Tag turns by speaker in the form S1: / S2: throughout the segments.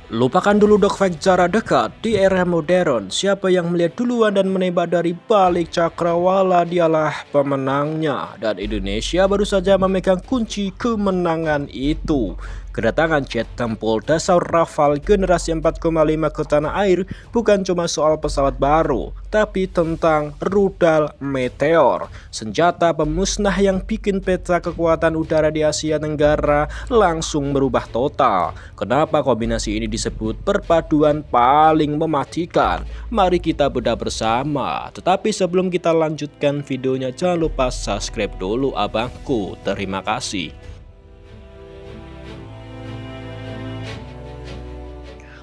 S1: Lupakan dulu dogfight jarak dekat. Di era modern, siapa yang melihat duluan dan menembak dari balik cakrawala dialah pemenangnya. Dan Indonesia baru saja memegang kunci kemenangan itu. Kedatangan jet tempur Dassault Rafale generasi 4,5 ke tanah air bukan cuma soal pesawat baru, tapi tentang rudal Meteor, senjata pemusnah yang bikin peta kekuatan udara di Asia Tenggara langsung berubah total. Kenapa kombinasi ini disebut perpaduan paling mematikan? Mari kita bedah bersama. Tetapi sebelum kita lanjutkan videonya, jangan lupa subscribe dulu abangku. Terima kasih.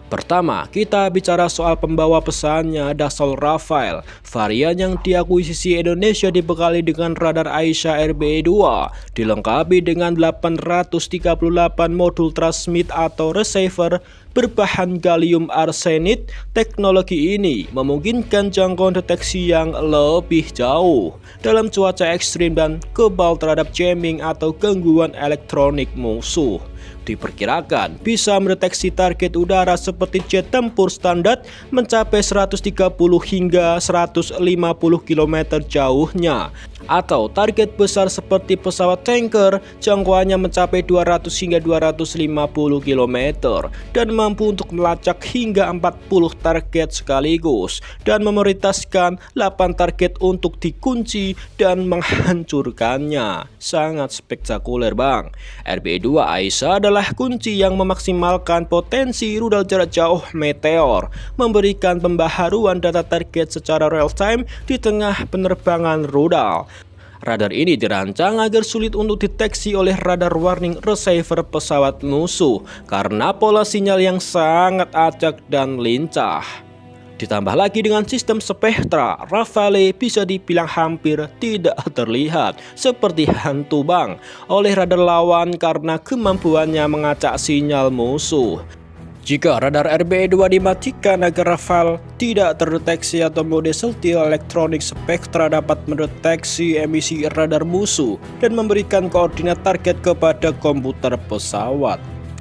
S1: Pertama, kita bicara soal pembawa pesannya Dassault Rafale. Varian yang diakuisisi Indonesia dibekali dengan radar Aisyah RBE-2, dilengkapi dengan 838 modul transmit atau receiver berbahan gallium arsenide. Teknologi ini memungkinkan jangkauan deteksi yang lebih jauh dalam cuaca ekstrim dan kebal terhadap jamming atau gangguan elektronik musuh. Diperkirakan bisa mendeteksi target udara seperti jet tempur standar mencapai 130 hingga 150 km jauhnya, atau target besar seperti pesawat tanker jangkauannya mencapai 200 hingga 250 km dan mampu untuk melacak hingga 40 target sekaligus dan memprioritaskan 8 target untuk dikunci dan menghancurkannya. Sangat spektakuler bang. RBE-2 Aisyah adalah kunci yang memaksimalkan potensi rudal jarak jauh Meteor, memberikan pembaharuan data target secara real time di tengah penerbangan rudal. Radar ini dirancang agar sulit untuk deteksi oleh radar warning receiver pesawat musuh karena pola sinyal yang sangat acak dan lincah. Ditambah lagi dengan sistem spektra, Rafale bisa dibilang hampir tidak terlihat seperti hantu bang oleh radar lawan karena kemampuannya mengacak sinyal musuh. Jika radar RBE-2 dimatikan agar Rafale tidak terdeteksi atau mode stealth elektronik, spektra dapat mendeteksi emisi radar musuh dan memberikan koordinat target kepada komputer pesawat.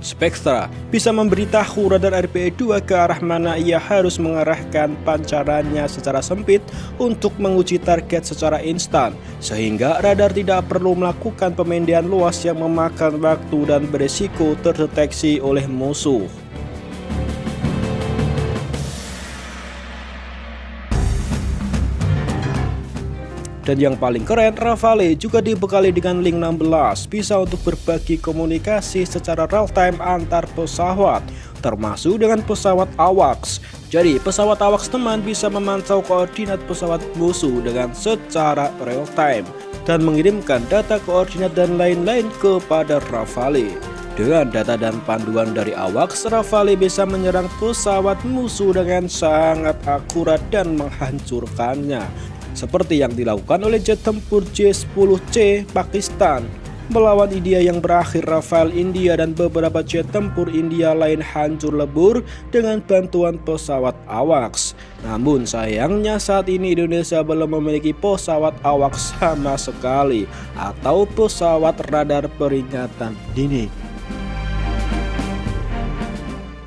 S1: Spektra bisa memberitahu radar RBE-2 ke arah mana ia harus mengarahkan pancarannya secara sempit untuk menguji target secara instan, sehingga radar tidak perlu melakukan pemindahan luas yang memakan waktu dan berisiko terdeteksi oleh musuh. Dan yang paling keren, Rafale juga dibekali dengan Link 16, bisa untuk berbagi komunikasi secara real time antar pesawat, termasuk dengan pesawat AWACS. Jadi pesawat AWACS teman bisa memantau koordinat pesawat musuh dengan secara real time dan mengirimkan data koordinat dan lain-lain kepada Rafale. Dengan data dan panduan dari AWACS, Rafale bisa menyerang pesawat musuh dengan sangat akurat dan menghancurkannya, seperti yang dilakukan oleh jet tempur J-10C Pakistan melawan India yang berakhir Rafale India dan beberapa jet tempur India lain hancur lebur dengan bantuan pesawat AWACS. Namun sayangnya saat ini Indonesia belum memiliki pesawat AWACS sama sekali atau pesawat radar peringatan dini.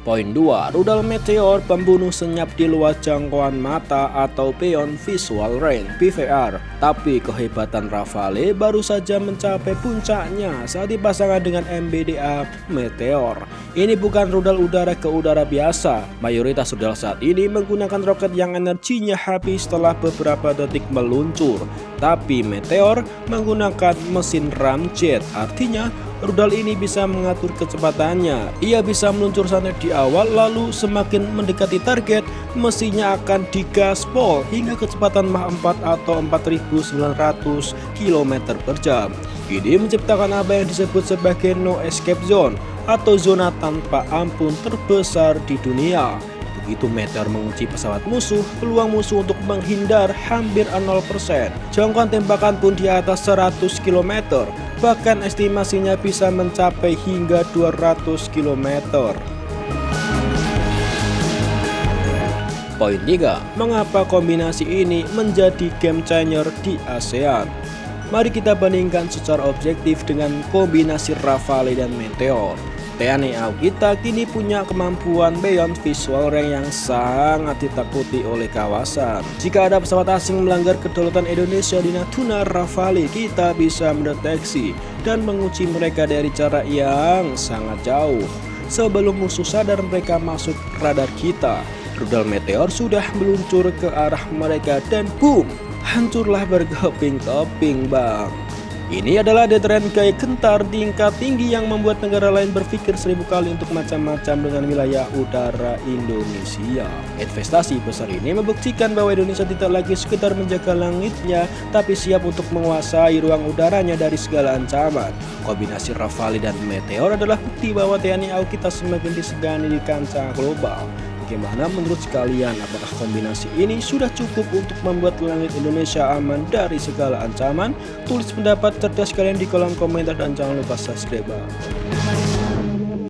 S1: Poin 2. Rudal Meteor pembunuh senyap di luar jangkauan mata atau Beyond Visual Range (BVR). Tapi kehebatan Rafale baru saja mencapai puncaknya saat dipasangkan dengan MBDA Meteor. Ini bukan rudal udara ke udara biasa. Mayoritas rudal saat ini menggunakan roket yang energinya habis setelah beberapa detik meluncur. Tapi Meteor menggunakan mesin ramjet, artinya rudal ini bisa mengatur kecepatannya. Ia bisa meluncur sana di awal, lalu semakin mendekati target, mesinnya akan digaspol hingga kecepatan Mach 4 atau 4.900 km per jam. Ini menciptakan apa yang disebut sebagai no escape zone atau zona tanpa ampun terbesar di dunia. Begitu Meteor mengunci pesawat musuh, peluang musuh untuk menghindar hampir 0%. Jangkauan tembakan pun di atas 100 km, bahkan estimasinya bisa mencapai hingga 200 km. Poin 3. Mengapa kombinasi ini menjadi game changer di ASEAN? Mari kita bandingkan secara objektif dengan kombinasi Rafale dan Meteor. TNI AU kita kini punya kemampuan beyond visual range yang sangat ditakuti oleh kawasan. Jika ada pesawat asing melanggar kedaulatan Indonesia di Natuna Rafale, kita bisa mendeteksi dan menguji mereka dari jarak yang sangat jauh. Sebelum musuh sadar mereka masuk radar kita, rudal meteor sudah meluncur ke arah mereka dan boom, hancurlah berkeping-keping bang. Ini adalah deteran gaya gentar tingkat tinggi yang membuat negara lain berpikir 1000 kali untuk macam-macam dengan wilayah udara Indonesia. Investasi besar ini membuktikan bahwa Indonesia tidak lagi sekedar menjaga langitnya, tapi siap untuk menguasai ruang udaranya dari segala ancaman. Kombinasi Rafale dan Meteor adalah bukti bahwa TNI AU kita semakin disegani di kancah global. Bagaimana menurut kalian? Apakah kombinasi ini sudah cukup untuk membuat langit Indonesia aman dari segala ancaman? Tulis pendapat cerdas kalian di kolom komentar dan jangan lupa subscribe.